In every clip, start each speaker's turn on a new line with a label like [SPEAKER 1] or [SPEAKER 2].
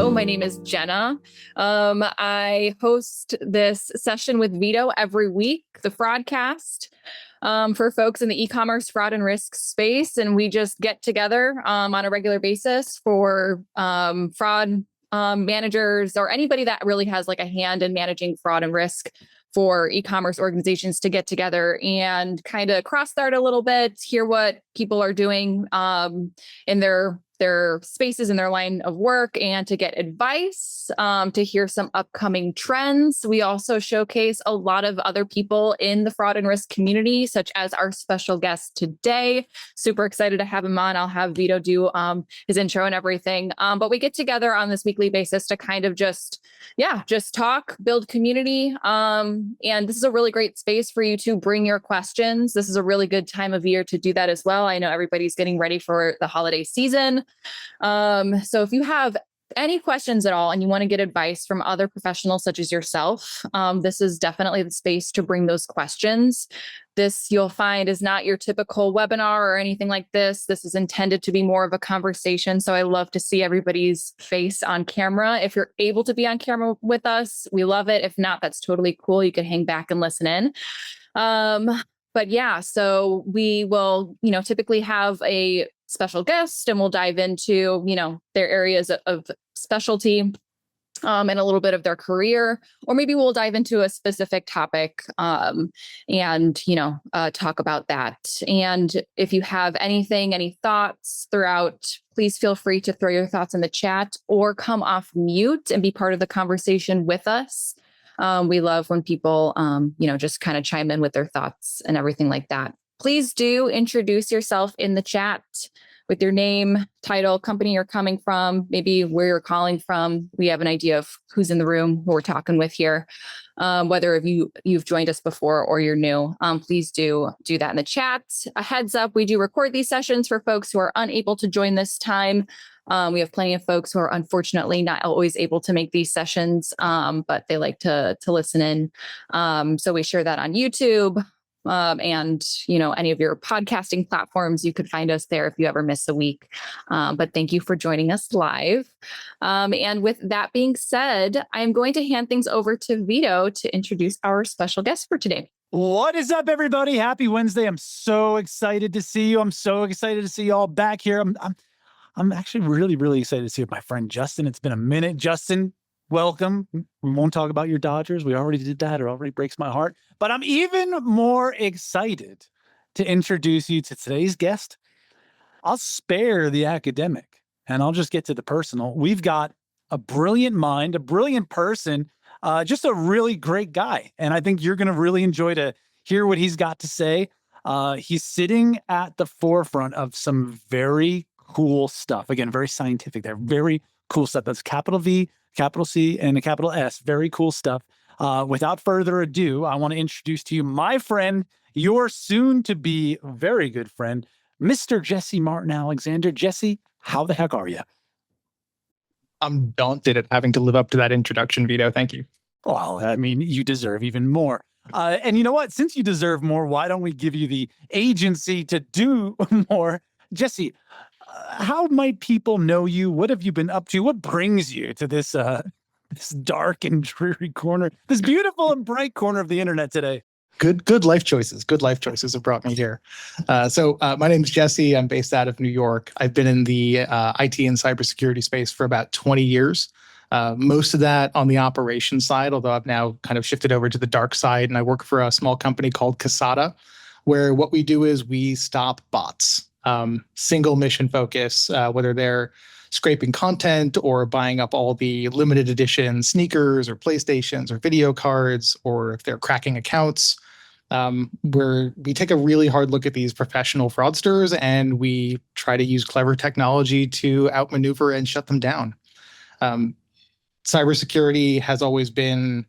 [SPEAKER 1] Hello, my name is Jenna. I host this session with Vito every week, the Fraudcast, for folks in the e-commerce fraud and risk space. And we just get together on a regular basis for fraud managers or anybody that really has like a hand in managing fraud and risk for e-commerce organizations to get together and kind of cross guard a little bit, hear what people are doing in their spaces in their line of work, and to get advice, to hear some upcoming trends. We also showcase a lot of other people in the fraud and risk community, such as our special guest today. Super excited to have him on. I'll have Vito do his intro and everything. But we get together on this weekly basis to kind of just talk, build community. And this is a really great space for you to bring your questions. This is a really good time of year to do that as well. I know everybody's getting ready for the holiday season. So if you have any questions at all and you want to get advice from other professionals such as yourself, this is definitely the space to bring those questions. This, you'll find, is not your typical webinar or anything like this. This is intended to be more of a conversation. So I love to see everybody's face on camera. If you're able to be on camera with us, we love it. If not, that's totally cool. You can hang back and listen in. But yeah, so we will, typically have a special guest and we'll dive into, their areas of specialty and a little bit of their career, or maybe we'll dive into a specific topic and talk about that. And if you have any thoughts throughout, please feel free to throw your thoughts in the chat or come off mute and be part of the conversation with us. We love when people, just kind of chime in with their thoughts and everything like that. Please do introduce yourself in the chat with your name, title, company you're coming from, maybe where you're calling from. We have an idea of who's in the room, who we're talking with here. Whether you've joined us before or you're new, please do that in the chat. A heads up, we do record these sessions for folks who are unable to join this time. We have plenty of folks who are unfortunately not always able to make these sessions, but they like to listen in. So we share that on YouTube. And any of your podcasting platforms, you could find us there if you ever miss a week. But thank you for joining us live. And with that being said, I'm going to hand things over to Vito to introduce our special guest for today.
[SPEAKER 2] What is up, everybody? Happy Wednesday. I'm so excited to see you. I'm so excited to see you all back here. I'm actually really, really excited to see my friend Justin. It's been a minute. Justin, welcome. We won't talk about your Dodgers. We already did that. It already breaks my heart. But I'm even more excited to introduce you to today's guest. I'll spare the academic and I'll just get to the personal. We've got a brilliant mind, a brilliant person, just a really great guy. And I think you're going to really enjoy to hear what he's got to say. He's sitting at the forefront of some very cool stuff. Again, very scientific. They're very cool stuff. That's capital V, capital C, and a capital S. Very cool stuff. Without further ado, I want to introduce to you my friend, your soon-to-be very good friend, Mr. Jesse Martin Alexander. Jesse, how the heck are you?
[SPEAKER 3] I'm daunted at having to live up to that introduction, Vito. Thank you.
[SPEAKER 2] Well, I mean, you deserve even more. And you know what? Since you deserve more, why don't we give you the agency to do more? Jesse, how might people know you? What have you been up to? What brings you to this dark and dreary corner, this beautiful and bright corner of the internet today?
[SPEAKER 3] Good life choices. Good life choices have brought me here. So my name's Jesse. I'm based out of New York. I've been in the IT and cybersecurity space for about 20 years. Most of that on the operations side, although I've now kind of shifted over to the dark side, and I work for a small company called Kasada, where what we do is we stop bots. Single mission focus, whether they're scraping content or buying up all the limited edition sneakers or PlayStations or video cards, or if they're cracking accounts, where we take a really hard look at these professional fraudsters and we try to use clever technology to outmaneuver and shut them down. Cybersecurity has always been,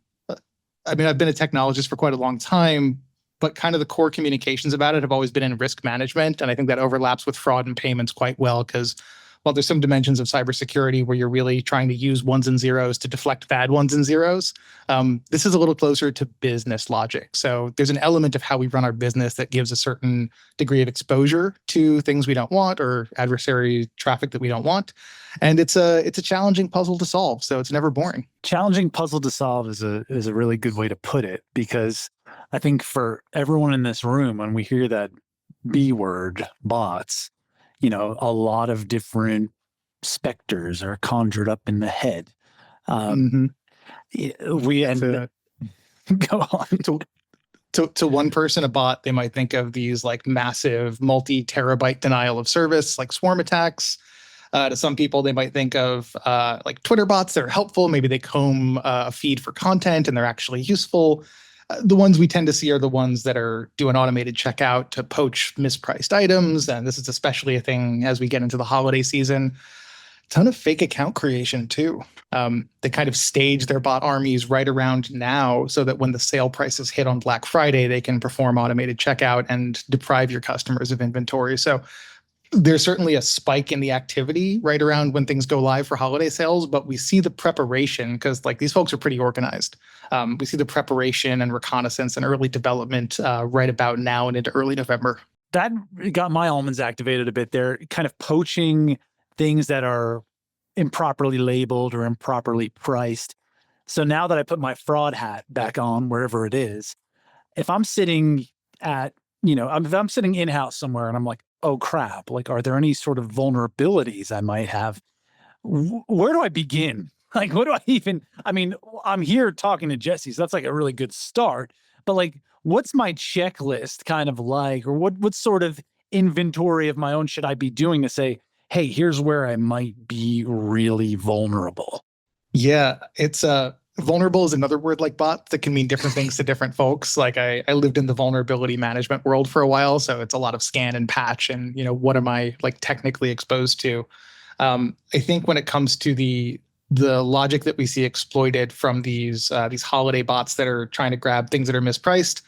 [SPEAKER 3] I've been a technologist for quite a long time, but kind of the core communications about it have always been in risk management. And I think that overlaps with fraud and payments quite well, because while there's some dimensions of cybersecurity where you're really trying to use ones and zeros to deflect bad ones and zeros, this is a little closer to business logic. So there's an element of how we run our business that gives a certain degree of exposure to things we don't want or adversary traffic that we don't want. And it's a challenging puzzle to solve. So it's never boring.
[SPEAKER 2] Challenging puzzle to solve is a really good way to put it, because I think for everyone in this room, when we hear that B word, bots, a lot of different specters are conjured up in the head. We end go on.
[SPEAKER 3] To one person, a bot, they might think of these like massive multi-terabyte denial of service, like swarm attacks. To some people, they might think of like Twitter bots that are helpful. Maybe they comb a feed for content and they're actually useful. The ones we tend to see are the ones that are doing automated checkout to poach mispriced items. And this is especially a thing as we get into the holiday season. Ton of fake account creation too. They kind of stage their bot armies right around now so that when the sale prices hit on Black Friday, they can perform automated checkout and deprive your customers of inventory. So there's certainly a spike in the activity right around when things go live for holiday sales, but we see the preparation because like these folks are pretty organized. We see the preparation and reconnaissance and early development right about now and into early November.
[SPEAKER 2] That got my almonds activated a bit. They're kind of poaching things that are improperly labeled or improperly priced. So now that I put my fraud hat back on, wherever it is, if I'm sitting at, if I'm sitting in-house somewhere and I'm like, oh crap, like, are there any sort of vulnerabilities I might have? Where do I begin? Like, what do I'm here talking to Jesse, so that's like a really good start, but like, what's my checklist kind of like, or what sort of inventory of my own should I be doing to say, hey, here's where I might be really vulnerable?
[SPEAKER 3] Yeah, it's vulnerable is another word like bot that can mean different things to different folks. Like I lived in the vulnerability management world for a while, so it's a lot of scan and patch and, what am I like technically exposed to? I think when it comes to the logic that we see exploited from these holiday bots that are trying to grab things that are mispriced,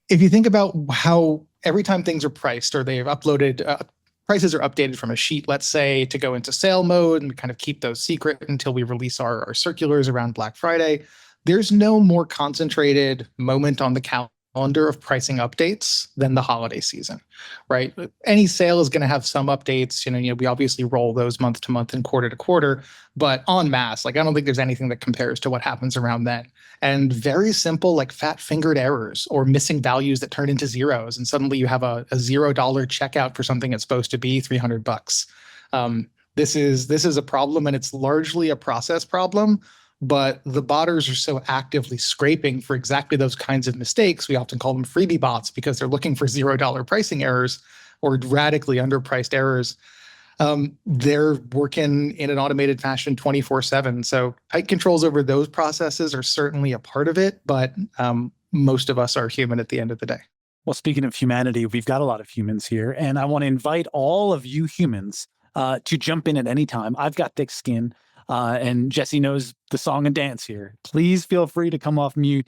[SPEAKER 3] if you think about how every time things are priced or they've uploaded prices are updated from a sheet, let's say, to go into sale mode, and we kind of keep those secret until we release our circulars around Black Friday. There's no more concentrated moment on the calendar of pricing updates than the holiday season, right? Any sale is going to have some updates. We obviously roll those month to month and quarter to quarter, but en masse, like I don't think there's anything that compares to what happens around then. And very simple, like fat-fingered errors or missing values that turn into zeros, and suddenly you have a $0 checkout for something that's supposed to be $300. This is a problem, and it's largely a process problem. But the botters are so actively scraping for exactly those kinds of mistakes. We often call them freebie bots because they're looking for $0 pricing errors or radically underpriced errors. They're working in an automated fashion 24/7. So tight controls over those processes are certainly a part of it, but most of us are human at the end of the day.
[SPEAKER 2] Well, speaking of humanity, we've got a lot of humans here, and I want to invite all of you humans to jump in at any time. I've got thick skin, and Jesse knows the song and dance here. Please feel free to come off mute.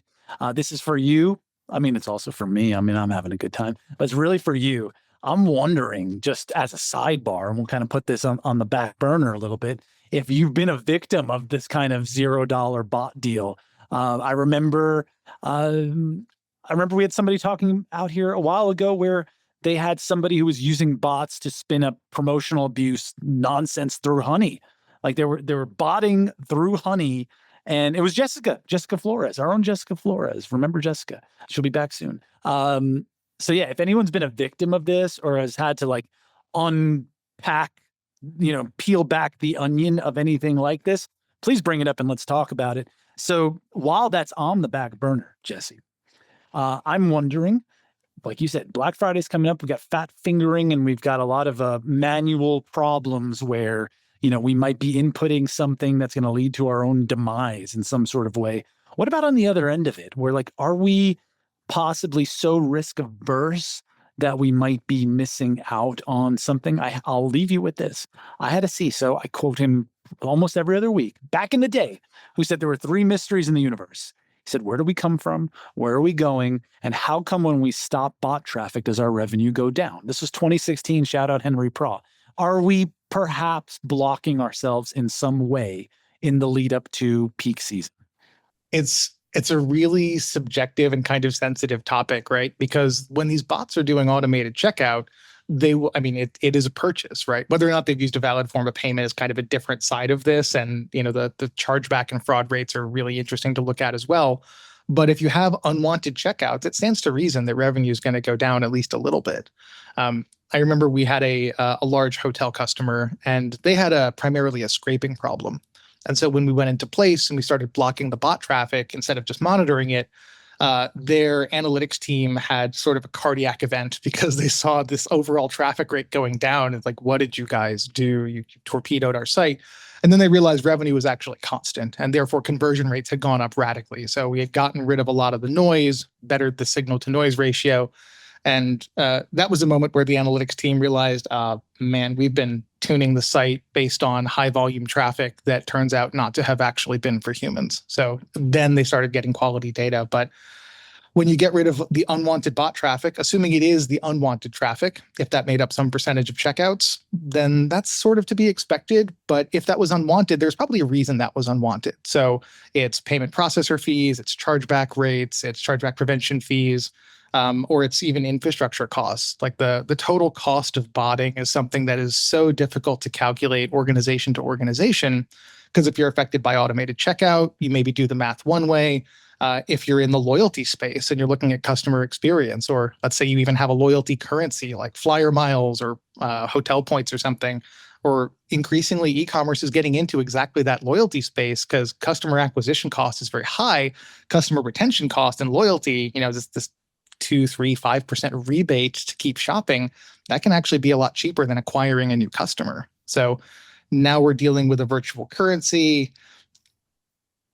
[SPEAKER 2] This is for you. It's also for me. I'm having a good time, but it's really for you. I'm wondering, just as a sidebar, and we'll kind of put this on the back burner a little bit, if you've been a victim of this kind of $0 bot deal. I remember we had somebody talking out here a while ago where they had somebody who was using bots to spin up promotional abuse nonsense through Honey. Like they were botting through Honey, and it was Jessica Flores, our own Jessica Flores. Remember Jessica? She'll be back soon. So yeah, if anyone's been a victim of this or has had to like unpack, peel back the onion of anything like this, please bring it up and let's talk about it. So while that's on the back burner, Jesse, I'm wondering, like you said, Black Friday's coming up. We've got fat fingering and we've got a lot of manual problems where, we might be inputting something that's going to lead to our own demise in some sort of way. What about on the other end of it? Where like, are we possibly so risk averse that we might be missing out on something? I'll leave you with this. I had a CISO, I quote him almost every other week, back in the day, who said there were 3 mysteries in the universe. He said, where do we come from? Where are we going? And how come when we stop bot traffic, does our revenue go down? This was 2016. Shout out Henry Praw. Are we perhaps blocking ourselves in some way in the lead up to peak season?
[SPEAKER 3] It's a really subjective and kind of sensitive topic, right? Because when these bots are doing automated checkout, they will, I mean, it is a purchase, right? Whether or not they've used a valid form of payment is kind of a different side of this. And, the chargeback and fraud rates are really interesting to look at as well. But if you have unwanted checkouts, it stands to reason that revenue is going to go down at least a little bit. I remember we had a large hotel customer, and they had primarily a scraping problem. And so when we went into place and we started blocking the bot traffic instead of just monitoring it, their analytics team had sort of a cardiac event because they saw this overall traffic rate going down. It's like, what did you guys do? You torpedoed our site. And then they realized revenue was actually constant, and therefore conversion rates had gone up radically. So we had gotten rid of a lot of the noise, bettered the signal to noise ratio. And that was a moment where the analytics team realized, man, we've been tuning the site based on high volume traffic that turns out not to have actually been for humans. So then they started getting quality data. But when you get rid of the unwanted bot traffic, assuming it is the unwanted traffic, if that made up some percentage of checkouts, then that's sort of to be expected. But if that was unwanted, there's probably a reason that was unwanted. So it's payment processor fees, it's chargeback rates, it's chargeback prevention fees, or it's even infrastructure costs. Like the total cost of botting is something that is so difficult to calculate organization to organization, because if you're affected by automated checkout, you maybe do the math one way. If you're in the loyalty space and you're looking at customer experience, or let's say you even have a loyalty currency like flyer miles or hotel points or something, or increasingly e-commerce is getting into exactly that loyalty space because customer acquisition cost is very high. Customer retention cost and loyalty, this 2, 3, 5% rebate to keep shopping, that can actually be a lot cheaper than acquiring a new customer. So now we're dealing with a virtual currency.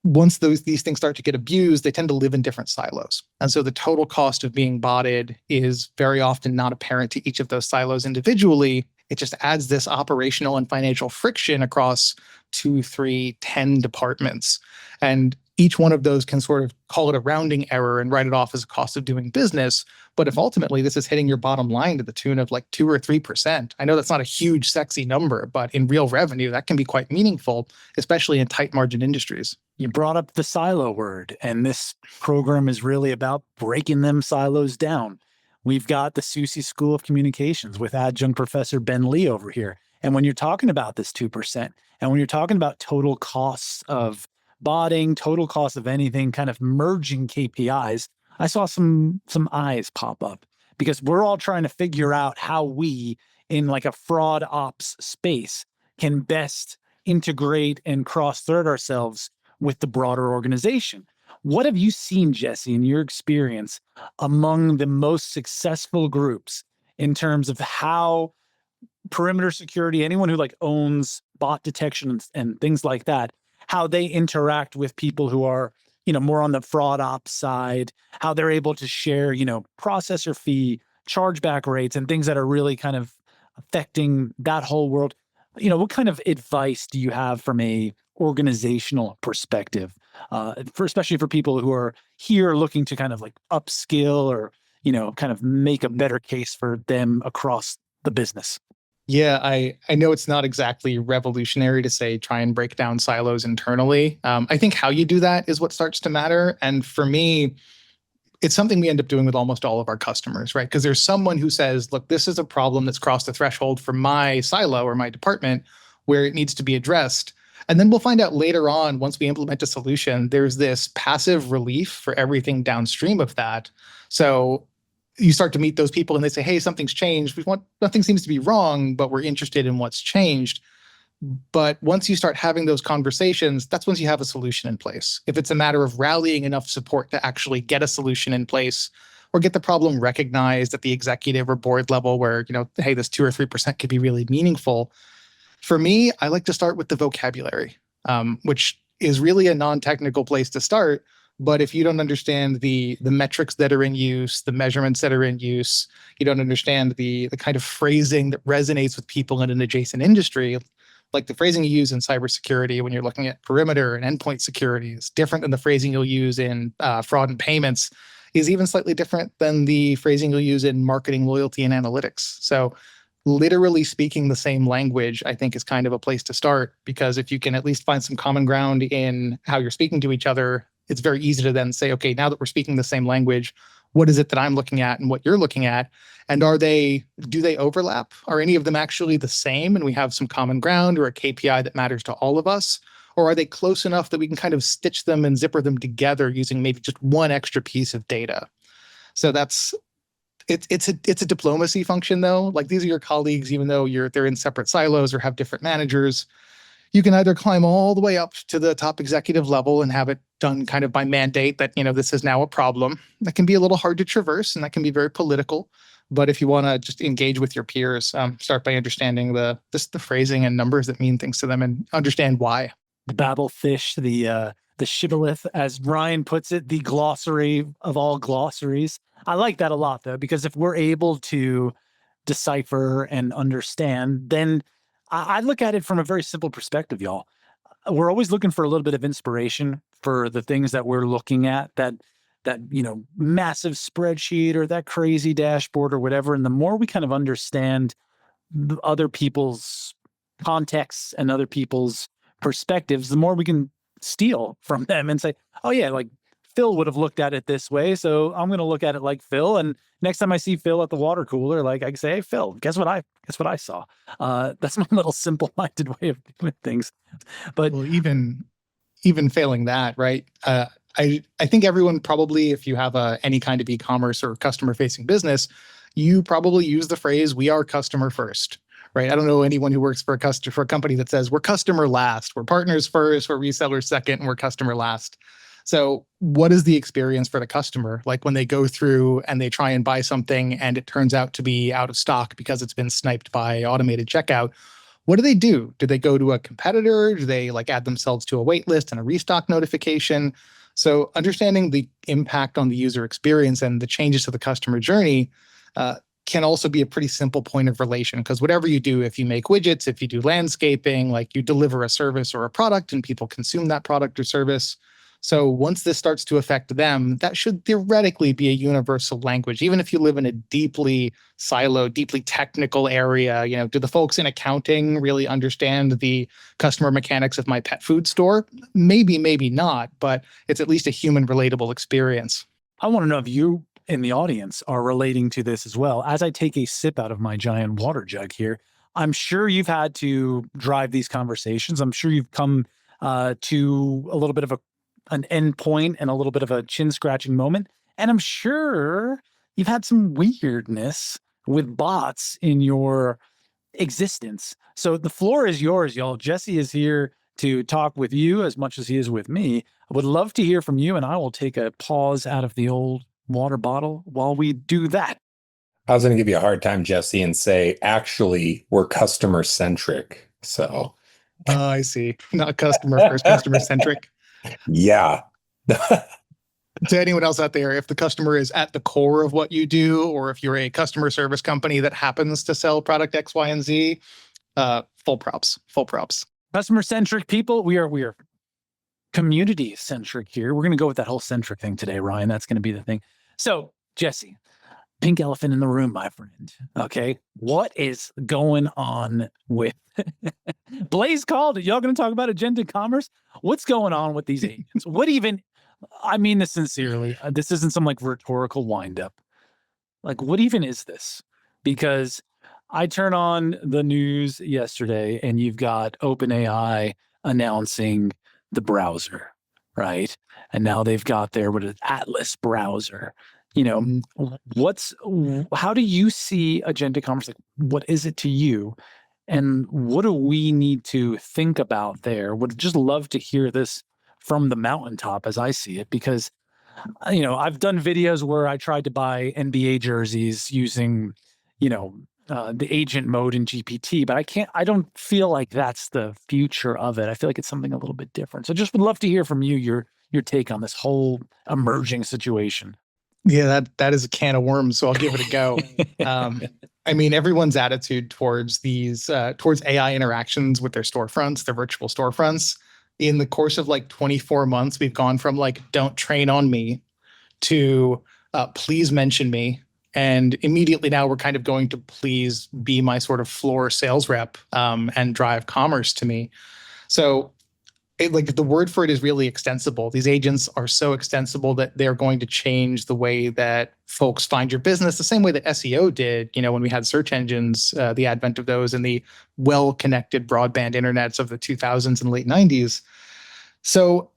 [SPEAKER 3] Once these things start to get abused, they tend to live in different silos. And so the total cost of being botted is very often not apparent to each of those silos individually. It just adds this operational and financial friction across 2, 3, 10 departments. And each one of those can sort of call it a rounding error and write it off as a cost of doing business. But if ultimately this is hitting your bottom line to the tune of like 2 or 3%, I know that's not a huge, sexy number, but in real revenue, that can be quite meaningful, especially in tight margin industries.
[SPEAKER 2] You brought up the silo word, and this program is really about breaking them silos down. We've got the SUSE School of Communications with adjunct professor Ben Lee over here. And when you're talking about this 2%, and when you're talking about total costs of botting, total cost of anything, kind of merging KPIs, I saw some eyes pop up, because we're all trying to figure out how we, in like a fraud ops space, can best integrate and cross-thread ourselves with the broader organization. What have you seen, Jesse, in your experience among the most successful groups in terms of how perimeter security, anyone who like owns bot detection and things like that, how they interact with people who are, more on the fraud ops side, how they're able to share, processor fee, chargeback rates, and things that are really kind of affecting that whole world. What kind of advice do you have from a organizational perspective, especially for people who are here looking to kind of like upskill or, kind of make a better case for them across the business?
[SPEAKER 3] Yeah, I know it's not exactly revolutionary to say try and break down silos internally. I think how you do that is what starts to matter. And for me, it's something we end up doing with almost all of our customers, right? Because there's someone who says, look, this is a problem that's crossed the threshold for my silo or my department where it needs to be addressed. And then we'll find out later on, once we implement a solution, there's this passive relief for everything downstream of that. So you start to meet those people and they say, hey, something's changed. Nothing seems to be wrong, but we're interested in what's changed. But once you start having those conversations, that's once you have a solution in place. If it's a matter of rallying enough support to actually get a solution in place or get the problem recognized at the executive or board level where, hey, this 2 or 3% could be really meaningful. For me, I like to start with the vocabulary, which is really a non-technical place to start. But if you don't understand the metrics that are in use, the measurements that are in use, you don't understand the kind of phrasing that resonates with people in an adjacent industry, like the phrasing you use in cybersecurity when you're looking at perimeter and endpoint security is different than the phrasing you'll use in fraud and payments, is even slightly different than the phrasing you'll use in marketing, loyalty, and analytics. So literally speaking the same language, I think, is kind of a place to start, because if you can at least find some common ground in how you're speaking to each other, it's very easy to then say, okay, now that we're speaking the same language, what is it that I'm looking at and what you're looking at? And do they overlap? Are any of them actually the same and we have some common ground or a KPI that matters to all of us? Or are they close enough that we can kind of stitch them and zipper them together using maybe just one extra piece of data? So it's a diplomacy function, though. Like, these are your colleagues, even though they're in separate silos or have different managers. You can either climb all the way up to the top executive level and have it done kind of by mandate that, this is now a problem. That can be a little hard to traverse, and that can be very political. But if you want to just engage with your peers, start by understanding the phrasing and numbers that mean things to them, and understand why.
[SPEAKER 2] The babblefish, the shibboleth, as Ryan puts it, the glossary of all glossaries. I like that a lot, though, because if we're able to decipher and understand, then I look at it from a very simple perspective, y'all. We're always looking for a little bit of inspiration for the things that we're looking at, that massive spreadsheet or that crazy dashboard or whatever. And the more we kind of understand other people's contexts and other people's perspectives, the more we can steal from them and say, oh yeah, like Phil would have looked at it this way, so I'm going to look at it like Phil. And next time I see Phil at the water cooler, like, I can say, hey Phil, guess what I saw. That's my little simple-minded way of doing things. But
[SPEAKER 3] well, even failing that, right? I think everyone probably, if you have any kind of e-commerce or customer-facing business, you probably use the phrase, we are customer first. Right. I don't know anyone who works for a company that says we're customer last, we're partners first, we're resellers second, and we're customer last. So what is the experience for the customer? Like, when they go through and they try and buy something and it turns out to be out of stock because it's been sniped by automated checkout, what do? Do they go to a competitor? Do they add themselves to a wait list and a restock notification? So understanding the impact on the user experience and the changes to the customer journey can also be a pretty simple point of relation, because whatever you do, if you make widgets, if you do landscaping, you deliver a service or a product and people consume that product or service. So once this starts to affect them, that should theoretically be a universal language, even if you live in a deeply siloed, deeply technical area. Do the folks in accounting really understand the customer mechanics of my pet food store? Maybe, maybe not, but it's at least a human relatable experience.
[SPEAKER 2] I want to know if you in the audience are relating to this as well. As I take a sip out of my giant water jug here, I'm sure you've had to drive these conversations. I'm sure you've come to a little bit of an end point and a little bit of a chin scratching moment. And I'm sure you've had some weirdness with bots in your existence. So the floor is yours, y'all. Jesse is here to talk with you as much as he is with me. I would love to hear from you, and I will take a pause out of the old water bottle while we do that.
[SPEAKER 4] I was going to give you a hard time, Jesse, and say, actually, we're customer centric. So,
[SPEAKER 3] I see. Not customer first, customer centric.
[SPEAKER 4] Yeah.
[SPEAKER 3] To anyone else out there, if the customer is at the core of what you do, or if you're a customer service company that happens to sell product X, Y, and Z, full props.
[SPEAKER 2] Customer centric people, we are community centric here. We're going to go with that whole centric thing today, Ryan. That's going to be the thing. So, Jesse, pink elephant in the room, my friend. Okay. What is going on with Blaze called it? Y'all going to talk about agentic commerce? What's going on with these agents? I mean this sincerely. This isn't some rhetorical windup. What even is this? Because I turn on the news yesterday and you've got OpenAI announcing the browser, right? And now they've got their Atlas browser. How do you see agentic commerce? What is it to you? And what do we need to think about there? Would just love to hear this from the mountaintop as I see it, because, I've done videos where I tried to buy NBA jerseys using, the agent mode in GPT, but I don't feel like that's the future of it. I feel like it's something a little bit different. So just would love to hear from you, your take on this whole emerging situation.
[SPEAKER 3] Yeah, that is a can of worms, so I'll give it a go. I mean, everyone's attitude towards towards AI interactions with their storefronts, their virtual storefronts, in the course of 24 months, we've gone from don't train on me to please mention me And immediately now we're kind of going to please be my sort of floor sales rep and drive commerce to me. So like the word for it is really extensible. These agents are so extensible that they're going to change the way that folks find your business, the same way that SEO did, when we had search engines, the advent of those and the well-connected broadband internets of the 2000s and late 90s. So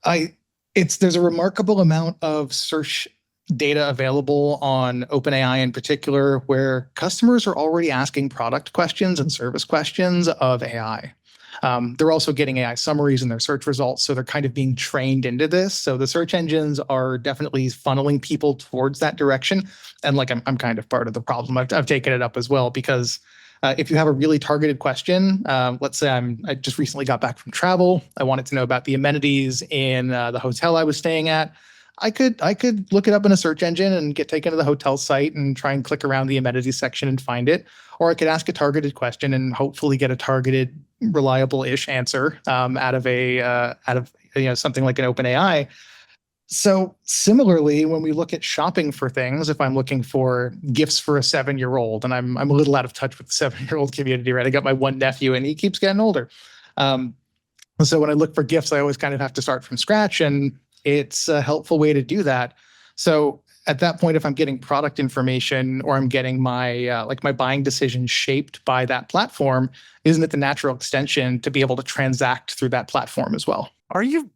[SPEAKER 3] there's a remarkable amount of search data available on OpenAI in particular, where customers are already asking product questions and service questions of AI. They're also getting AI summaries in their search results, so they're kind of being trained into this. So the search engines are definitely funneling people towards that direction. And like I'm kind of part of the problem. I've taken it up as well because if you have a really targeted question, let's say I just recently got back from travel, I wanted to know about the amenities in the hotel I was staying at. I could look it up in a search engine and get taken to the hotel site and try and click around the amenities section and find it. Or I could ask a targeted question and hopefully get a targeted, reliable-ish answer out of something like an OpenAI. So similarly, when we look at shopping for things, if I'm looking for gifts for a 7-year-old, and I'm a little out of touch with the 7-year-old community, right? I got my one nephew and he keeps getting older. So when I look for gifts, I always kind of have to start from scratch, and it's a helpful way to do that. So at that point, if I'm getting product information or I'm getting my my buying decision shaped by that platform, isn't it the natural extension to be able to transact through that platform as well?
[SPEAKER 2] Are you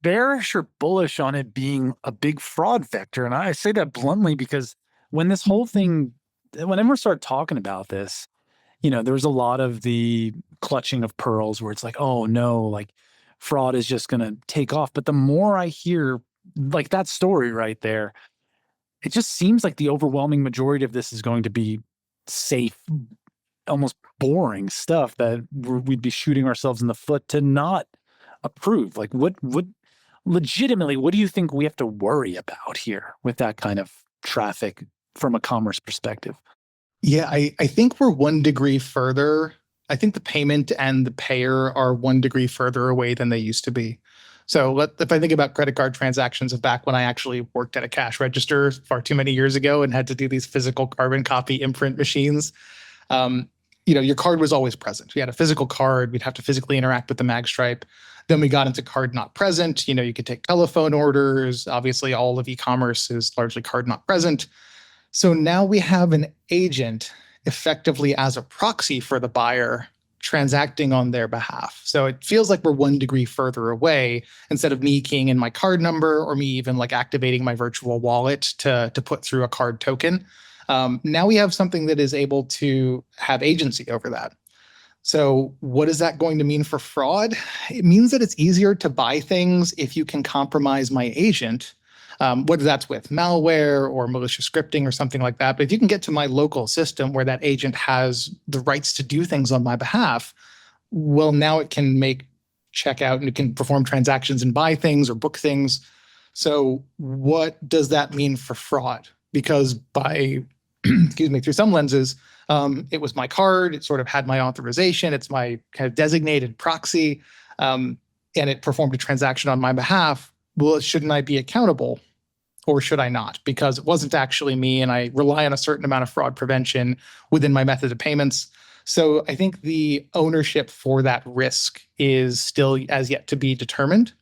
[SPEAKER 2] bearish or bullish on it being a big fraud vector? And I say that bluntly because when this whole thing, whenever we start talking about this, there was a lot of the clutching of pearls where it's like, oh no, like fraud is just going to take off. But the more I hear like that story right there, it just seems like the overwhelming majority of this is going to be safe, almost boring stuff that we'd be shooting ourselves in the foot to not approve. Like what legitimately, what do you think we have to worry about here with that kind of traffic from a commerce perspective?
[SPEAKER 3] Yeah, I think we're 1 degree further. I think the payment and the payer are 1 degree further away than they used to be. So if I think about credit card transactions of back when I actually worked at a cash register far too many years ago and had to do these physical carbon copy imprint machines, your card was always present. We had a physical card. We'd have to physically interact with the mag stripe. Then we got into card not present. You could take telephone orders. Obviously, all of e-commerce is largely card not present. So now we have an agent effectively as a proxy for the buyer transacting on their behalf. So it feels like we're 1 degree further away instead of me keying in my card number or me even like activating my virtual wallet to put through a card token. Now we have something that is able to have agency over that. So what is that going to mean for fraud? It means that it's easier to buy things if you can compromise my agent, whether that's with malware or malicious scripting or something like that. But if you can get to my local system where that agent has the rights to do things on my behalf, well, now it can make checkout and it can perform transactions and buy things or book things. So what does that mean for fraud? Because by, through some lenses, it was my card, it sort of had my authorization, it's my kind of designated proxy, and it performed a transaction on my behalf. Well, shouldn't I be accountable or should I not? Because it wasn't actually me and I rely on a certain amount of fraud prevention within my method of payments. So I think the ownership for that risk is still as yet to be determined.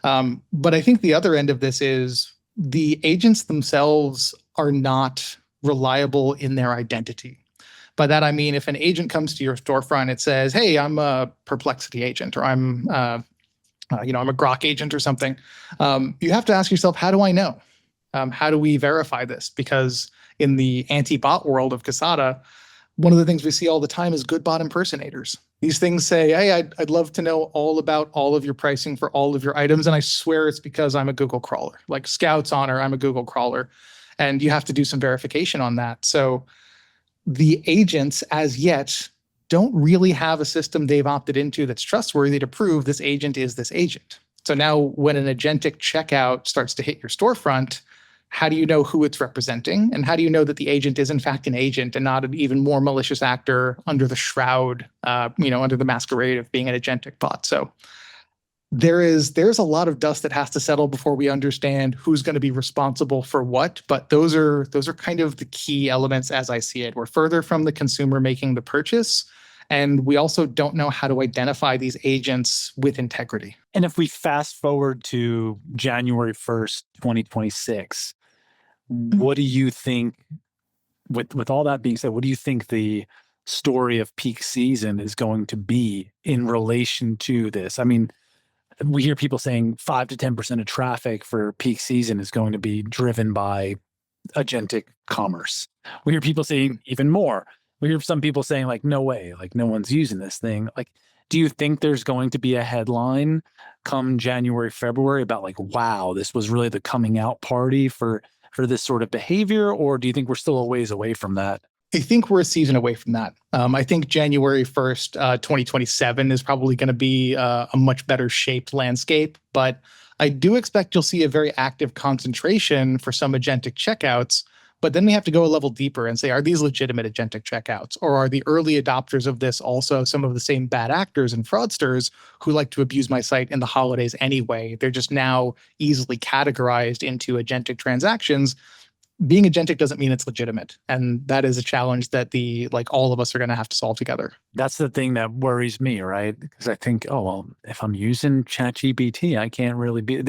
[SPEAKER 3] But I think the other end of this is the agents themselves are not reliable in their identity. By that, I mean, if an agent comes to your storefront, it says, hey, I'm a Perplexity agent, or I'm a Grok agent or something. You have to ask yourself, how do I know? How do we verify this? Because in the anti-bot world of Kasada, one of the things we see all the time is good bot impersonators. These things say, hey, I'd love to know all about all of your pricing for all of your items. And I swear it's because I'm a Google crawler. Like Scout's honor, I'm a Google crawler. And you have to do some verification on that. So the agents, as yet, don't really have a system they've opted into that's trustworthy to prove this agent is this agent. So now when an agentic checkout starts to hit your storefront, how do you know who it's representing? And how do you know that the agent is in fact an agent and not an even more malicious actor under the shroud, under the masquerade of being an agentic bot? So there's a lot of dust that has to settle before we understand who's going to be responsible for what. But those are kind of the key elements as I see it. We're further from the consumer making the purchase, and we also don't know how to identify these agents with integrity.
[SPEAKER 2] And if we fast forward to January 1st, 2026, what do you think, with all that being said, what do you think the story of peak season is going to be in relation to this? I mean, we hear people saying 5 to 10% of traffic for peak season is going to be driven by agentic commerce. We hear people saying even more. We hear some people saying like, no way, like no one's using this thing. Like, do you think there's going to be a headline come January, February about like, wow, this was really the coming out party for this sort of behavior? Or do you think we're still a ways away from that?
[SPEAKER 3] I think we're a season away from that. I think January 1st, 2027 is probably going to be a much better shaped landscape, but I do expect you'll see a very active concentration for some agentic checkouts. But then we have to go a level deeper and say, are these legitimate agentic checkouts? Or are the early adopters of this also some of the same bad actors and fraudsters who like to abuse my site in the holidays anyway? They're just now easily categorized into agentic transactions. Being agentic doesn't mean it's legitimate. And that is a challenge that all of us are going to have to solve together.
[SPEAKER 2] That's the thing that worries me, right? Because I think, oh, well, if I'm using ChatGPT, I can't really be,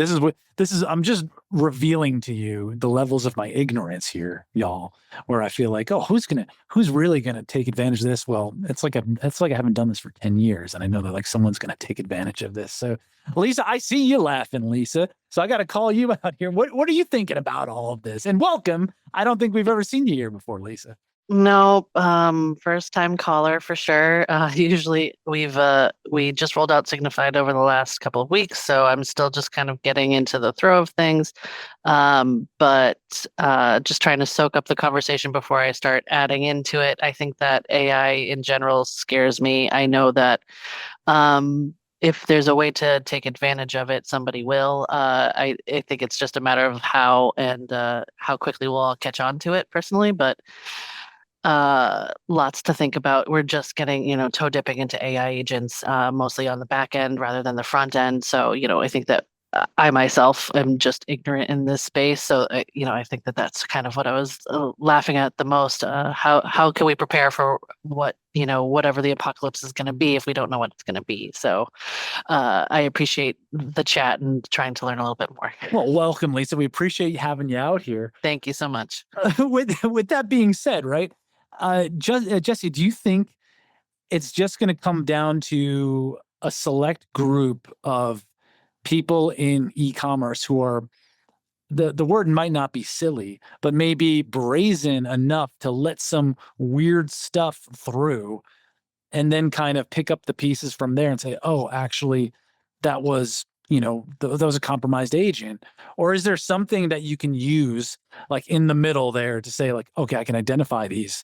[SPEAKER 2] I'm just revealing to you the levels of my ignorance here, y'all, where I feel like, oh, who's really going to take advantage of this? Well, it's like I haven't done this for 10 years. And I know that like someone's going to take advantage of this. So Lisa, I see you laughing, Lisa. So I got to call you out here. What are you thinking about all of this? And welcome. I don't think we've ever seen you here before, Lisa.
[SPEAKER 5] No, first time caller for sure. Usually we just rolled out Signified over the last couple of weeks, so I'm still just kind of getting into the throw of things. But just trying to soak up the conversation before I start adding into it. I think that AI in general scares me. I know that if there's a way to take advantage of it, somebody will. I think it's just a matter of how and how quickly we'll all catch on to it personally, but lots to think about. We're just getting, toe dipping into AI agents, mostly on the back end rather than the front end. So, I think that I myself am just ignorant in this space. So, I think that that's kind of what I was laughing at the most. How can we prepare for whatever the apocalypse is going to be if we don't know what it's going to be? So, I appreciate the chat and trying to learn a little bit more.
[SPEAKER 2] Well, welcome, Lisa. We appreciate having you out here.
[SPEAKER 5] Thank you so much.
[SPEAKER 2] With that being said, right? Jesse, do you think it's just going to come down to a select group of people in e-commerce who are, the word might not be silly, but maybe brazen enough to let some weird stuff through and then kind of pick up the pieces from there and say, oh, actually, that was, that was a compromised agent? Or is there something that you can use like in the middle there to say like, okay, I can identify these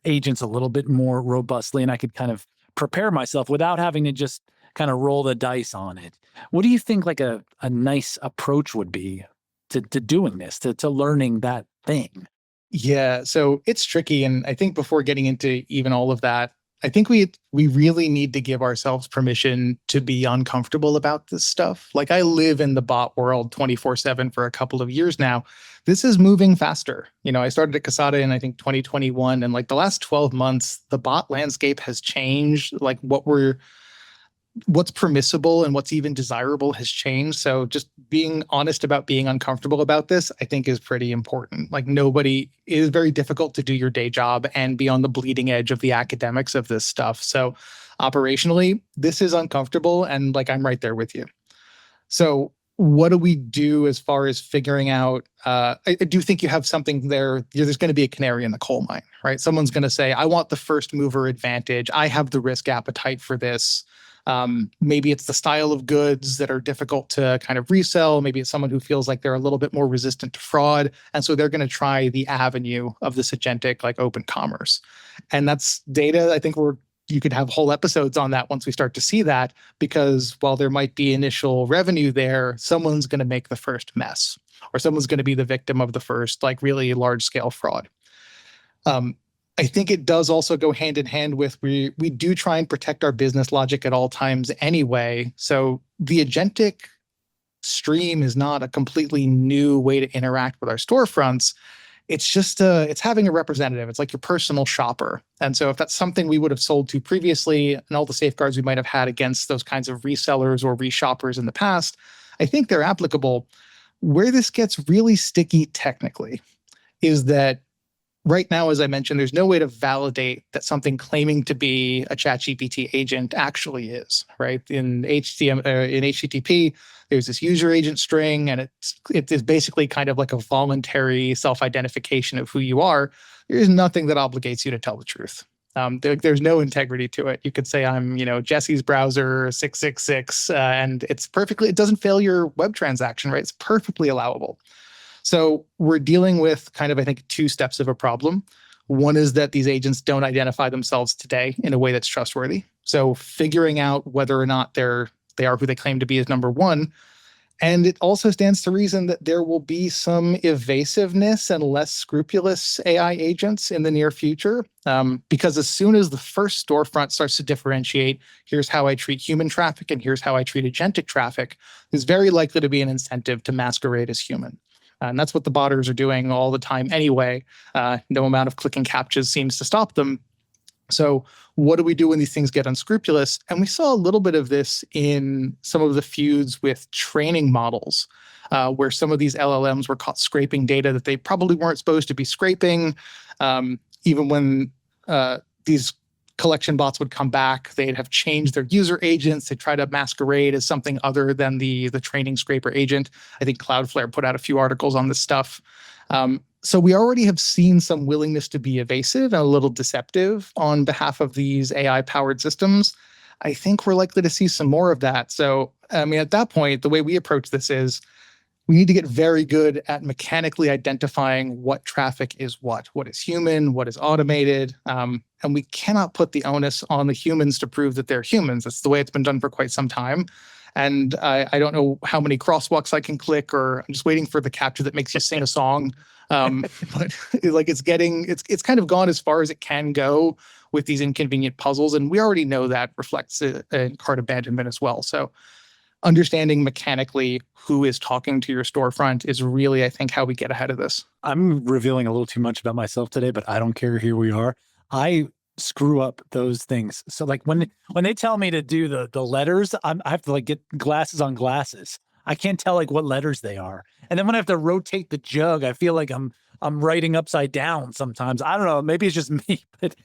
[SPEAKER 2] agents a little bit more robustly and I could kind of prepare myself without having to just kind of roll the dice on it? What do you think like a nice approach would be to doing this, to learning that thing?
[SPEAKER 3] Yeah, so it's tricky. And I think before getting into even all of that, I think we really need to give ourselves permission to be uncomfortable about this stuff. Like I live in the bot world 24/7 for a couple of years now. This is moving faster. I started at Kasada in I think 2021, and like the last 12 months, the bot landscape has changed. Like what's permissible and what's even desirable has changed. So just being honest about being uncomfortable about this, I think is pretty important. Like it is very difficult to do your day job and be on the bleeding edge of the academics of this stuff. So operationally, this is uncomfortable and like I'm right there with you. So what do we do as far as figuring out, I do think you have something there. There's going to be a canary in the coal mine, right? Someone's going to say, I want the first mover advantage. I have the risk appetite for this. Maybe it's the style of goods that are difficult to kind of resell. Maybe it's someone who feels like they're a little bit more resistant to fraud. And so they're going to try the avenue of this agentic, like open commerce. And that's data. I think you could have whole episodes on that once we start to see that, because while there might be initial revenue there, someone's going to make the first mess, or someone's going to be the victim of the first, like really large scale fraud. I think it does also go hand in hand with we do try and protect our business logic at all times anyway. So the agentic stream is not a completely new way to interact with our storefronts. It's just it's having a representative. It's like your personal shopper. And so if that's something we would have sold to previously and all the safeguards we might have had against those kinds of resellers or reshoppers in the past, I think they're applicable. Where this gets really sticky technically is that right now, as I mentioned, there's no way to validate that something claiming to be a ChatGPT agent actually is, right? In HTTP, there's this user agent string, and it is basically kind of like a voluntary self-identification of who you are. There's nothing that obligates you to tell the truth. There's no integrity to it. You could say I'm, Jesse's browser 666, and it doesn't fail your web transaction, right? It's perfectly allowable. So we're dealing with kind of, I think, two steps of a problem. One is that these agents don't identify themselves today in a way that's trustworthy. So figuring out whether or not they are who they claim to be is number one. And it also stands to reason that there will be some evasiveness and less scrupulous AI agents in the near future. Because as soon as the first storefront starts to differentiate, here's how I treat human traffic and here's how I treat agentic traffic, there's very likely to be an incentive to masquerade as human. And that's what the botters are doing all the time anyway. No amount of clicking CAPTCHAs seems to stop them. So what do we do when these things get unscrupulous? And we saw a little bit of this in some of the feuds with training models, where some of these LLMs were caught scraping data that they probably weren't supposed to be scraping. Even when these collection bots would come back, they'd have changed their user agents to try to masquerade as something other than the training scraper agent. I think Cloudflare put out a few articles on this stuff. So we already have seen some willingness to be evasive and a little deceptive on behalf of these AI-powered systems. I think we're likely to see some more of that. So, at that point, the way we approach this is we need to get very good at mechanically identifying what traffic is what is human, what is automated. And we cannot put the onus on the humans to prove that they're humans. That's the way it's been done for quite some time. And I don't know how many crosswalks I can click, or I'm just waiting for the CAPTCHA that makes you sing a song. But like it's kind of gone as far as it can go with these inconvenient puzzles. And we already know that reflects in cart abandonment as well. So understanding mechanically who is talking to your storefront is really, I think, how we get ahead of this.
[SPEAKER 2] I'm revealing a little too much about myself today, but I don't care. Here we are. I screw up those things. So like when they tell me to do the letters, I have to like get glasses on glasses. I can't tell like what letters they are. And then when I have to rotate the jug, I feel like I'm writing upside down sometimes. I don't know. Maybe it's just me, but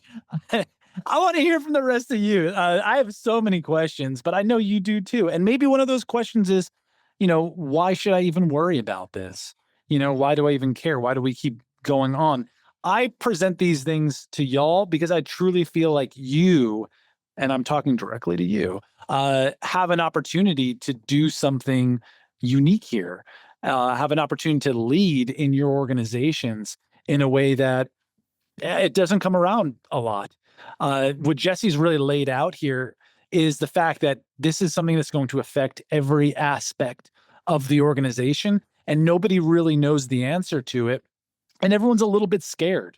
[SPEAKER 2] I want to hear from the rest of you. I have so many questions, but I know you do too. And maybe one of those questions is, why should I even worry about this? Why do I even care? Why do we keep going on? I present these things to y'all because I truly feel like you, and I'm talking directly to you, have an opportunity to do something unique here, have an opportunity to lead in your organizations in a way that it doesn't come around a lot. What Jesse's really laid out here is the fact that this is something that's going to affect every aspect of the organization, and nobody really knows the answer to it. And everyone's a little bit scared.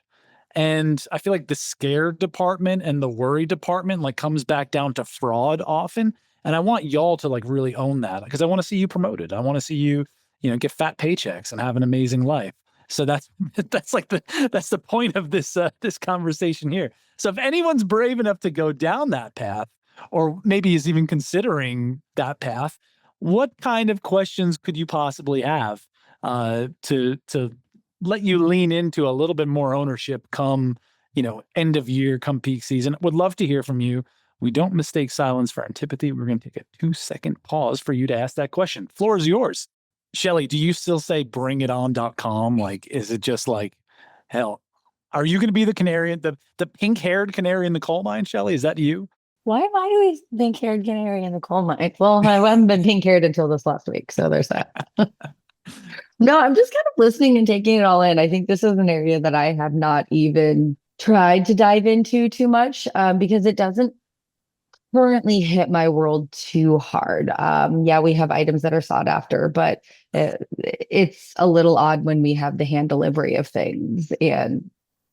[SPEAKER 2] And I feel like the scared department and the worry department like comes back down to fraud often. And I want y'all to like really own that, because I want to see you promoted. I want to see you, get fat paychecks and have an amazing life. So that's the point of this conversation here. So if anyone's brave enough to go down that path, or maybe is even considering that path, what kind of questions could you possibly have to let you lean into a little bit more ownership come, end of year, come peak season? Would love to hear from you. We don't mistake silence for antipathy. We're going to take a 2-second pause for you to ask that question. Floor is yours. Shelly, do you still say bringiton.com? Like, is it just like, hell, are you going to be the canary, the pink-haired canary in the coal mine, Shelly? Is that you?
[SPEAKER 6] Why am I always pink-haired canary in the coal mine? Well, I haven't been pink-haired until this last week, so there's that. No, I'm just kind of listening and taking it all in. I think this is an area that I have not even tried to dive into too much because it doesn't currently hit my world too hard. Yeah, we have items that are sought after, but it's a little odd when we have the hand delivery of things. And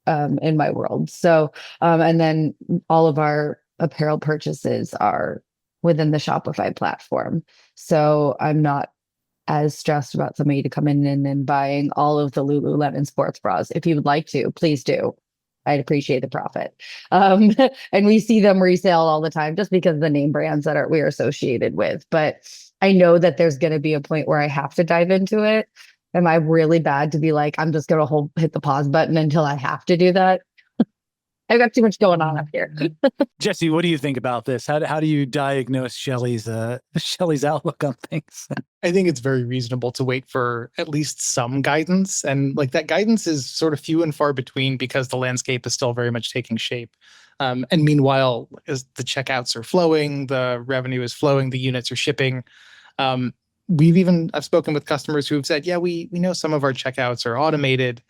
[SPEAKER 6] in my world. So, and then all of our apparel purchases are within the Shopify platform. So I'm not as stressed about somebody to come in and buying all of the Lululemon sports bras. If you would like to, please do. I'd appreciate the profit. And we see them resale all the time just because of the name brands that we're associated with. But I know that there's going to be a point where I have to dive into it. Am I really bad to be like, I'm just going to hit the pause button until I have to do that? I've got too much going on up here.
[SPEAKER 2] Jesse, what do you think about this? How do you diagnose Shelley's outlook on things?
[SPEAKER 3] I think it's very reasonable to wait for at least some guidance. And like that guidance is sort of few and far between because the landscape is still very much taking shape. And meanwhile, as the checkouts are flowing, the revenue is flowing, the units are shipping. I've spoken with customers who have said, yeah, we know some of our checkouts are automated.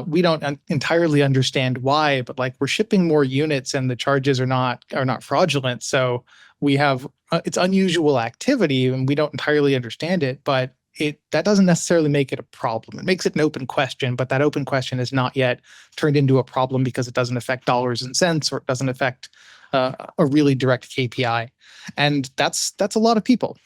[SPEAKER 3] We don't entirely understand why, but like we're shipping more units and the charges are not fraudulent. So we have it's unusual activity and we don't entirely understand it, but that doesn't necessarily make it a problem. It makes it an open question, but that open question is not yet turned into a problem because it doesn't affect dollars and cents or it doesn't affect a really direct KPI. And that's a lot of people.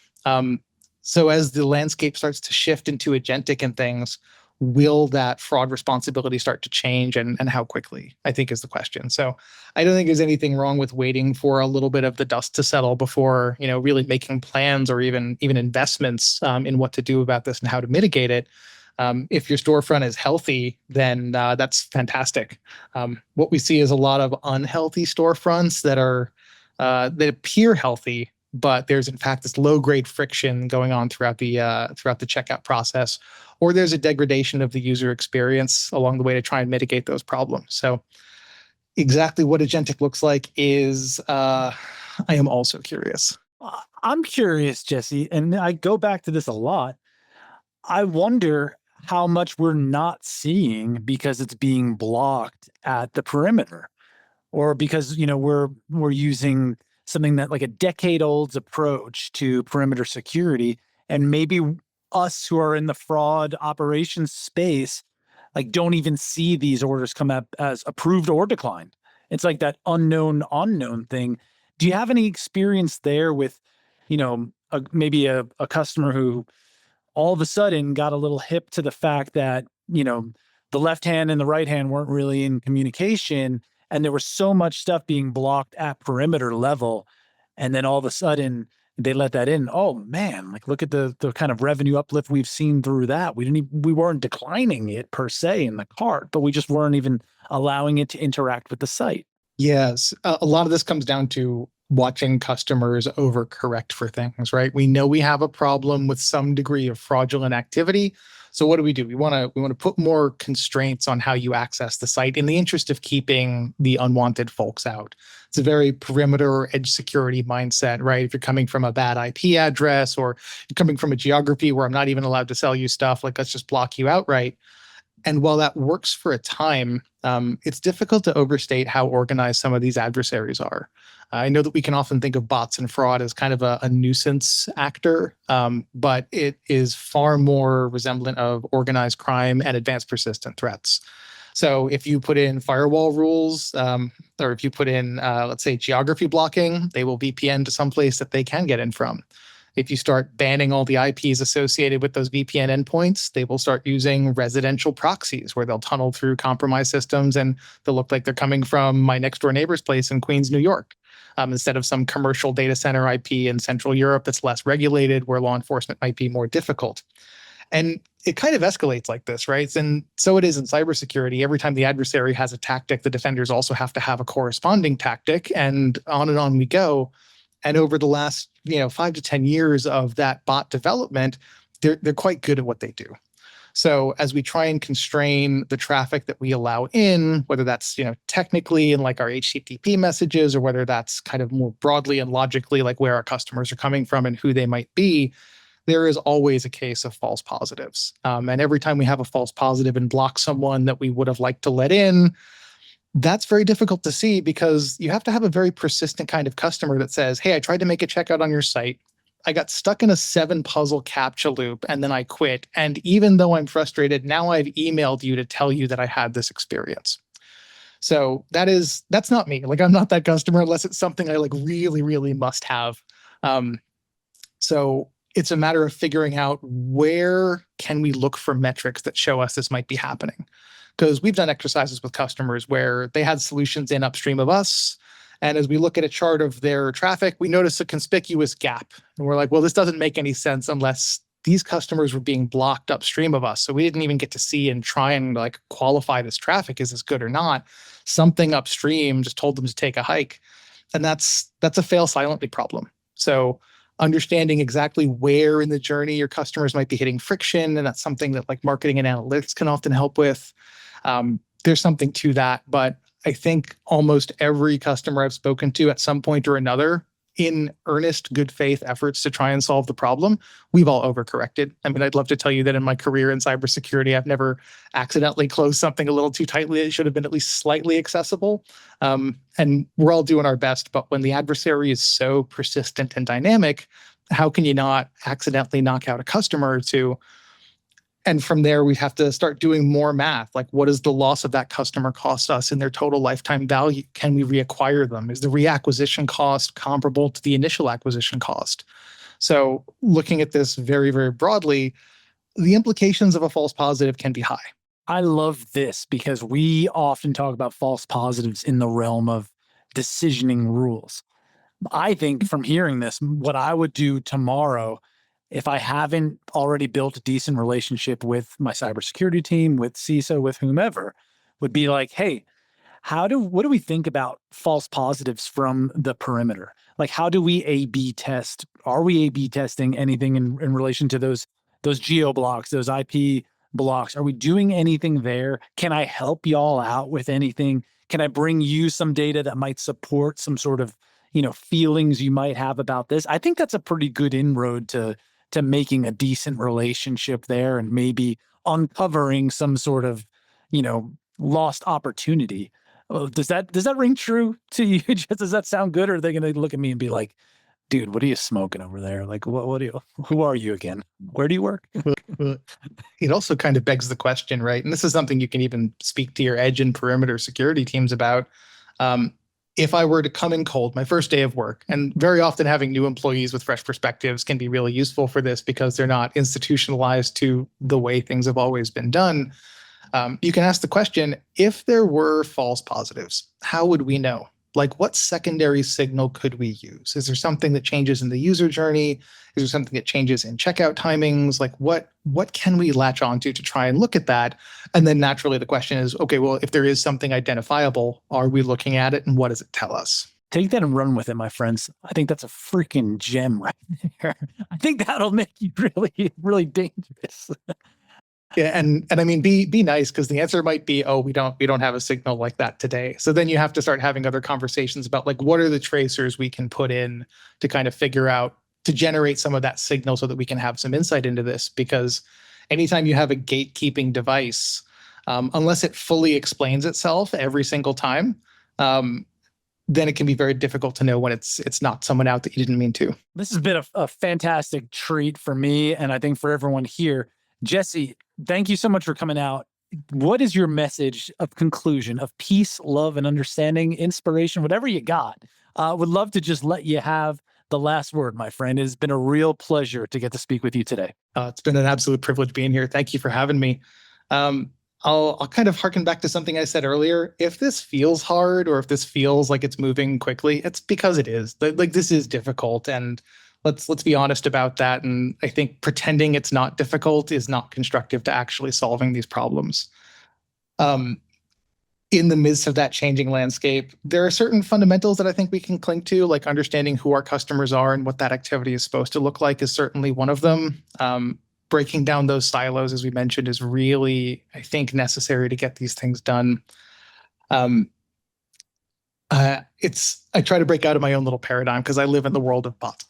[SPEAKER 3] So as the landscape starts to shift into agentic and things, will that fraud responsibility start to change and how quickly, I think is the question. So I don't think there's anything wrong with waiting for a little bit of the dust to settle before, really making plans or even investments in what to do about this and how to mitigate it. If your storefront is healthy, then that's fantastic. What we see is a lot of unhealthy storefronts that appear healthy, but there's in fact this low-grade friction going on throughout the checkout process, or there's a degradation of the user experience along the way to try and mitigate those problems. So exactly what agentic looks like is, I am also curious.
[SPEAKER 2] I'm curious, Jesse, and I go back to this a lot. I wonder how much we're not seeing because it's being blocked at the perimeter, or because we're using something that like a decade-old approach to perimeter security, and maybe us who are in the fraud operations space like don't even see these orders come up as approved or declined. It's like that unknown thing. Do you have any experience there with maybe a customer who all of a sudden got a little hip to the fact that the left hand and the right hand weren't really in communication, and there was so much stuff being blocked at perimeter level, and then all of a sudden they let that in? Oh man, like look at the kind of revenue uplift we've seen through that. We weren't declining it per se in the cart, but we just weren't even allowing it to interact with the site.
[SPEAKER 3] Yes, a lot of this comes down to watching customers overcorrect for things, right? We know we have a problem with some degree of fraudulent activity. So what do? We want to put more constraints on how you access the site in the interest of keeping the unwanted folks out. It's a very perimeter edge security mindset, right? If you're coming from a bad IP address or you're coming from a geography where I'm not even allowed to sell you stuff, like let's just block you outright. And while that works for a time, it's difficult to overstate how organized some of these adversaries are. I know that we can often think of bots and fraud as kind of a nuisance actor, but it is far more resemblant of organized crime and advanced persistent threats. So if you put in firewall rules, or if you put in, let's say, geography blocking, they will VPN to some place that they can get in from. If you start banning all the IPs associated with those VPN endpoints, they will start using residential proxies where they'll tunnel through compromised systems and they'll look like they're coming from my next door neighbor's place in Queens, New York, instead of some commercial data center IP in Central Europe that's less regulated, where law enforcement might be more difficult. And it kind of escalates like this, right? And so it is in cybersecurity. Every time the adversary has a tactic, the defenders also have to have a corresponding tactic, and on we go. And over the last 5 to 10 years of that bot development, they're quite good at what they do. So as we try and constrain the traffic that we allow in, whether that's technically in like our HTTP messages, or whether that's kind of more broadly and logically like where our customers are coming from and who they might be, there is always a case of false positives. And every time we have a false positive and block someone that we would have liked to let in, that's very difficult to see, because you have to have a very persistent kind of customer that says, hey, I tried to make a checkout on your site. I got stuck in a 7-puzzle CAPTCHA loop and then I quit. And even though I'm frustrated, now I've emailed you to tell you that I had this experience. So that's not me. Like, I'm not that customer unless it's something I like really, really must have. So it's a matter of figuring out where can we look for metrics that show us this might be happening. Because we've done exercises with customers where they had solutions in upstream of us. And as we look at a chart of their traffic, we notice a conspicuous gap. And we're like, well, this doesn't make any sense unless these customers were being blocked upstream of us. So we didn't even get to see and try and like qualify this traffic. Is this good or not? Something upstream just told them to take a hike. And that's a fail silently problem. So understanding exactly where in the journey your customers might be hitting friction, and that's something that like marketing and analytics can often help with. There's something to that, but I think almost every customer I've spoken to at some point or another, in earnest, good faith efforts to try and solve the problem, we've all overcorrected. I mean, I'd love to tell you that in my career in cybersecurity, I've never accidentally closed something a little too tightly. It should have been at least slightly accessible. And we're all doing our best. But when the adversary is so persistent and dynamic, how can you not accidentally knock out a customer or two? And from there, we have to start doing more math. Like, what does the loss of that customer cost us in their total lifetime value? Can we reacquire them? Is the reacquisition cost comparable to the initial acquisition cost? So looking at this very, very broadly, the implications of a false positive can be high.
[SPEAKER 2] I love this because we often talk about false positives in the realm of decisioning rules. I think from hearing this, what I would do tomorrow, if I haven't already built a decent relationship with my cybersecurity team, with CISO, with whomever, would be like, hey, what do we think about false positives from the perimeter? Like, how do we A/B test? Are we A/B testing anything in relation to those geo blocks, those IP blocks? Are we doing anything there? Can I help y'all out with anything? Can I bring you some data that might support some sort of, feelings you might have about this? I think that's a pretty good inroad to making a decent relationship there and maybe uncovering some sort of, lost opportunity. Does that ring true to you? Does that sound good? Or are they going to look at me and be like, dude, what are you smoking over there? Like, who are you again? Where do you work?
[SPEAKER 3] It also kind of begs the question, right? And this is something you can even speak to your edge and perimeter security teams about. If I were to come in cold, my first day of work, and very often having new employees with fresh perspectives can be really useful for this because they're not institutionalized to the way things have always been done. You can ask the question, if there were false positives, how would we know? Like, what secondary signal could we use? Is there something that changes in the user journey? Is there something that changes in checkout timings? Like, what can we latch onto to try and look at that? And then naturally the question is, okay, well, if there is something identifiable, are we looking at it and what does it tell us?
[SPEAKER 2] Take that and run with it, my friends. I think that's a freaking gem right there. I think that'll make you really, really dangerous.
[SPEAKER 3] Yeah, and I mean, be nice, because the answer might be, oh, we don't have a signal like that today. So then you have to start having other conversations about like, what are the tracers we can put in to kind of figure out, to generate some of that signal so that we can have some insight into this. Because anytime you have a gatekeeping device, unless it fully explains itself every single time, then it can be very difficult to know when it's not someone out that you didn't mean to.
[SPEAKER 2] This has been a fantastic treat for me, and I think for everyone here. Jesse, thank you so much for coming out. What is your message of conclusion of peace, love, and understanding, inspiration, whatever you got? Would love to just let you have the last word, my friend. It has been a real pleasure to get to speak with you today.
[SPEAKER 3] It's been an absolute privilege being here. Thank you for having me. I'll kind of harken back to something I said earlier. If this feels hard or if this feels like it's moving quickly, it's because it is. Like, this is difficult, and let's be honest about that. And I think pretending it's not difficult is not constructive to actually solving these problems. In the midst of that changing landscape, there are certain fundamentals that I think we can cling to, like understanding who our customers are and what that activity is supposed to look like is certainly one of them. Breaking down those silos, as we mentioned, is really, I think, necessary to get these things done. I try to break out of my own little paradigm because I live in the world of bots,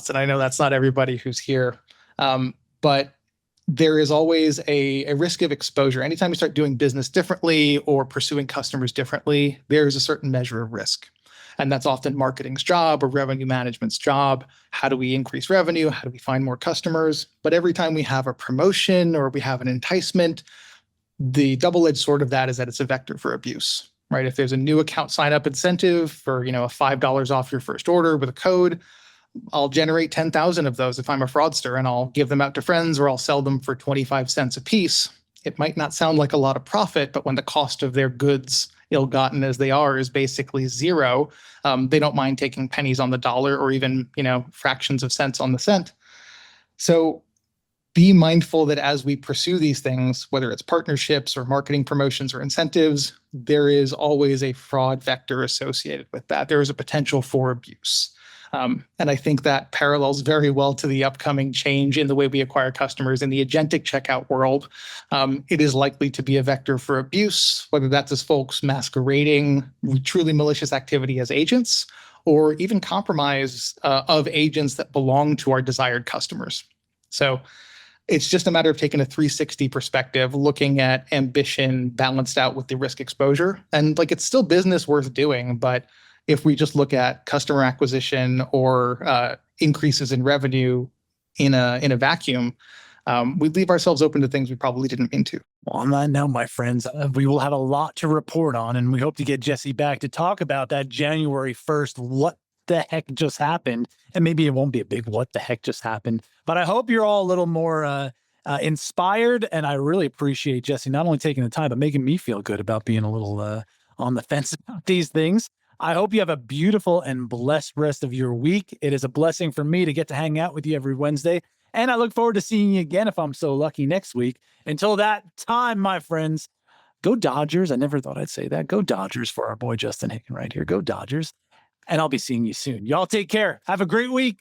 [SPEAKER 3] and I know that's not everybody who's here. But there is always a risk of exposure. Anytime you start doing business differently or pursuing customers differently, there is a certain measure of risk. And that's often marketing's job or revenue management's job. How do we increase revenue? How do we find more customers? But every time we have a promotion or we have an enticement, the double-edged sword of that is that it's a vector for abuse. right? If there's a new account sign up incentive for, a $5 off your first order with a code, I'll generate 10,000 of those if I'm a fraudster, and I'll give them out to friends, or I'll sell them for 25 cents a piece. It might not sound like a lot of profit, but when the cost of their goods, ill-gotten as they are, is basically zero, they don't mind taking pennies on the dollar, or even, fractions of cents on the cent. So be mindful that as we pursue these things, whether it's partnerships or marketing promotions or incentives, there is always a fraud vector associated with that. There is a potential for abuse. And I think that parallels very well to the upcoming change in the way we acquire customers in the agentic checkout world. It is likely to be a vector for abuse, whether that's as folks masquerading truly malicious activity as agents, or even compromise of agents that belong to our desired customers. So it's just a matter of taking a 360 perspective, looking at ambition balanced out with the risk exposure. And it's still business worth doing, but if we just look at customer acquisition or increases in revenue in a vacuum, we leave ourselves open to things we probably didn't mean to.
[SPEAKER 2] Well, on that note, my friends, we will have a lot to report on, and we hope to get Jesse back to talk about that January 1st. What the heck just happened? And maybe it won't be a big what the heck just happened, but I hope you're all a little more inspired. And I really appreciate Jesse not only taking the time, but making me feel good about being a little on the fence about these things. I hope you have a beautiful and blessed rest of your week. It is a blessing for me to get to hang out with you every Wednesday. And I look forward to seeing you again if I'm so lucky next week. Until that time, my friends, go Dodgers. I never thought I'd say that. Go Dodgers for our boy Justin Hicken right here. Go Dodgers. And I'll be seeing you soon. Y'all take care. Have a great week.